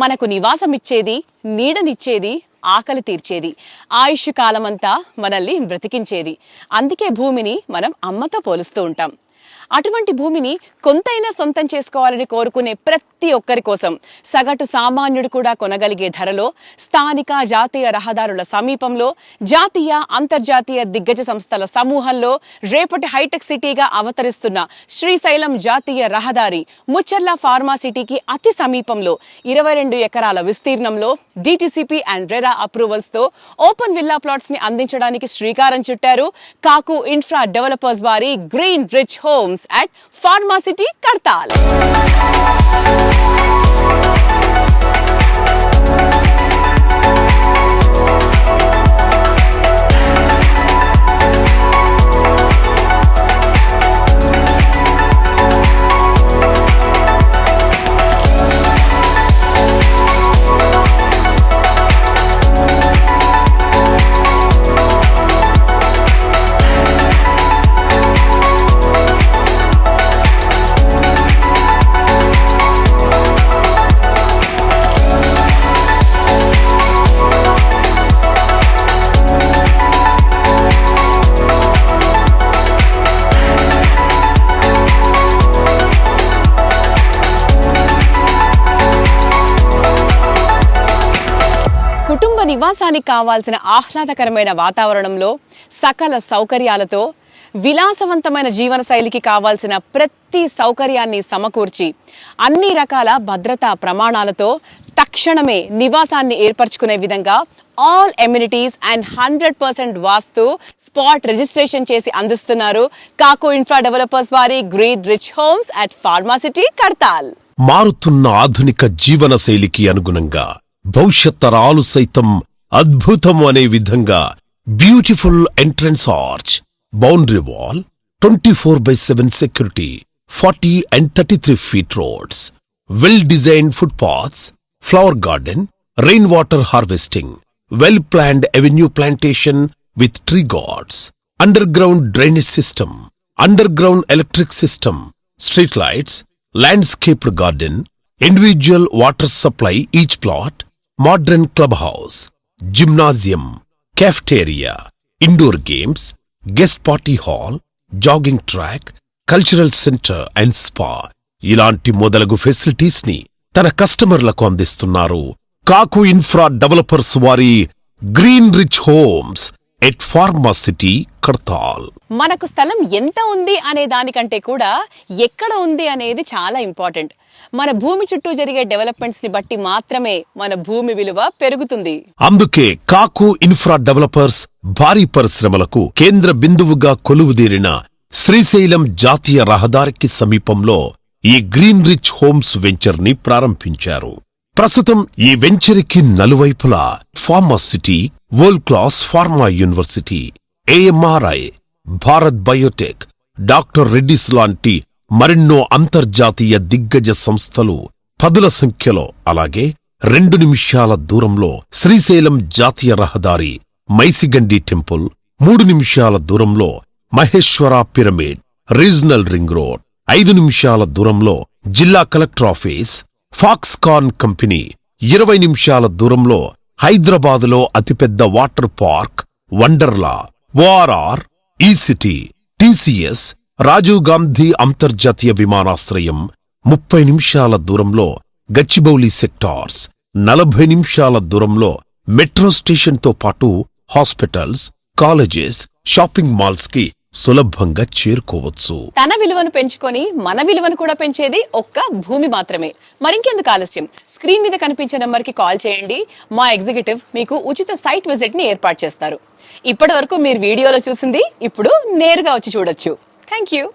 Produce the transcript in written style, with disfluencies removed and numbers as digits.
మనకు నివాసమిచ్చేది, నీడనిచ్చేది, ఆకలి తీర్చేది, ఆయుష్ కాలమంతా మనల్ని బ్రతికించేది. అందుకే భూమిని మనం అమ్మతో పోలుస్తూ ఉంటాం. అటువంటి భూమిని కొంతైనా సొంతం చేసుకోవాలని కోరుకునే ప్రతి ఒక్కరి కోసం సగటు సామాన్యుడు కూడా కొనగలిగే ధరలో స్థానిక జాతీయ రహదారుల సమీపంలో జాతీయ అంతర్జాతీయ దిగ్గజ సంస్థల సమూహంలో రేపటి హైటెక్ సిటీగా అవతరిస్తున్న శ్రీశైలం జాతీయ రహదారి ముచ్చర్ల ఫార్మాసిటీకి అతి సమీపంలో 22 ఎకరాల విస్తీర్ణంలో డిటిసిపి అండ్ రెరా అప్రూవల్స్ తో ఓపెన్ విల్లా ప్లాట్స్ ని అందించడానికి శ్రీకారం చుట్టారు కాకు ఇన్ఫ్రా డెవలపర్స్ వారి green rich homes at Pharma City, Kartal. కుటుంబ నివాసానికి కావాల్సిన ఆహ్లాదకరమైన వాతావరణంలో సకల సౌకర్యాలతో విలాసవంతమైన జీవన శైలికి కావాల్సిన ప్రతి సౌకర్యాన్ని సమకూర్చి అన్ని రకాల భద్రతా ప్రమాణాలతో తక్షణమే నివాసాన్ని ఏర్పరచుకునే విధంగా all amenities and 100% vastu spot registration చేసి అందిస్తున్నారు కాకు ఇన్ఫ్రా డెవలపర్స్ వారి green rich homes at pharma city, Kadthal. మారుతున్న ఆధునిక జీవన శైలికి అనుగుణంగా భవిష్యత్ తరాలు సైతం అద్భుతం అనే విధంగా beautiful entrance arch, boundary wall, 24/7 security, 40 and 33 feet roads, well-designed footpaths, flower garden, rainwater harvesting, well-planned avenue plantation with tree gourds, underground drainage system, underground electric system, street lights, landscaped garden, individual water supply each plot, modern clubhouse, gymnasium, cafeteria, indoor games, guest party hall, jogging track, cultural center and spa ఇలాంటి మొదలగు facilities ని తన కస్టమర్లకు అందిస్తున్నారు కాకు infra developers వారి green rich homes at pharma city, Kadthal. మనకు స్థలం ఎంత ఉంది అనే దానికంటే కూడా ఎక్కడ ఉంది అనేది చాలా ఇంపార్టెంట్. మన భూమి చుట్టూ జరిగే డెవలప్మెంట్స్ ని బట్టి మాత్రమే మన భూమి విలువ పెరుగుతుంది. అందుకే కాకు ఇన్ఫ్రా డెవలపర్స్ భారీ పరిశ్రమలకు కేంద్ర బిందువుగా కొలువుదీరిన శ్రీశైలం జాతీయ రహదారికి సమీపంలో ఈ గ్రీన్ రిచ్ హోమ్స్ వెంచర్ ని ప్రారంభించారు. ప్రస్తుతం ఈ వెంచర్కి నలువైపులా pharma city, world class pharma university, AMRI, Bharat biotech, doctor Reddy's లాంటి మరెన్నో అంతర్జాతీయ దిగ్గజ సంస్థలు పదుల సంఖ్యలో, అలాగే 2 నిమిషాల దూరంలో శ్రీశైలం జాతీయ రహదారి, మైసిగండి టెంపుల్, 3 నిమిషాల దూరంలో Maheshwara pyramid, regional ring road, 5 నిమిషాల దూరంలో జిల్లా కలెక్టర్ ఆఫీస్, ఫాక్స్కాన్ కంపెనీ, 20 నిమిషాల దూరంలో హైదరాబాదులో అతిపెద్ద వాటర్ పార్క్ వండర్లా, ఓఆర్ఆర్, ఈ సిటీ, టీసీఎస్, రాజీవ్ గాంధీ అంతర్జాతీయ విమానాశ్రయం, 30 నిమిషాల దూరంలో గచ్చిబౌలి సెక్టార్స్, 40 నిమిషాల దూరంలో మెట్రో స్టేషన్తో పాటు హాస్పిటల్స్, కాలేజెస్, షాపింగ్ మాల్స్ కి సులభంగా చేరుకోవచ్చు. తన విలువను పెంచుకొని మన విలువను కూడా పెంచేది ఒక్క భూమి మాత్రమే. మరింకెందుకు ఆలస్యం, స్క్రీన్ మీద కనిపించే నంబర్ కి కాల్ చేయండి. మా ఎగ్జిక్యూటివ్ మీకు ఉచిత సైట్ విజిట్ ని ఏర్పాటు చేస్తారు. ఇప్పటి వరకు మీరు వీడియోలో చూసింది ఇప్పుడు నేరుగా వచ్చి చూడొచ్చు. Thank you.